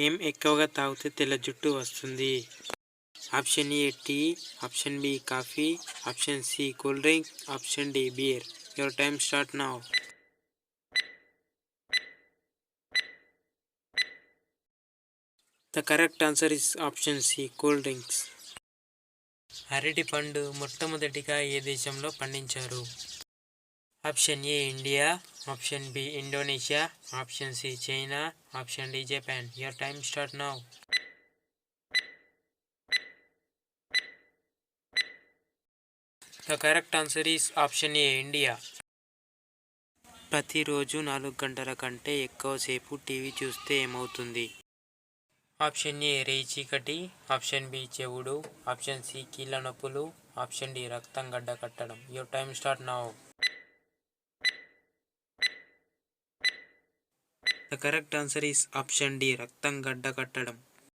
ఏం ఎక్కువగా తాగితే తెల్ల జుట్టు వస్తుంది? Option A tea, option B coffee, option C cool drink, option D beer. Your time start now. The correct answer is option C cool drinks. అరటి పండు మొట్టమొదటిగా ఏ దేశంలో పండించారు? Option A India, option B Indonesia, option C China, option D Japan. Your time start now. The correct answer is option A India. ప్రతిరోజు 4 గంటల కంటే ఎక్కువసేపు టీవీ చూస్తే ఏమవుతుంది? ఆప్షన్ ఏ రేయి చీకటి, ఆప్షన్ బి చెవుడు, ఆప్షన్ సి కీళ్ళ నొప్పులు, ఆప్షన్ డి రక్తం గడ్డ కట్టడం. Your time start now. The correct answer is option D రక్తం గడ్డ కట్టడం.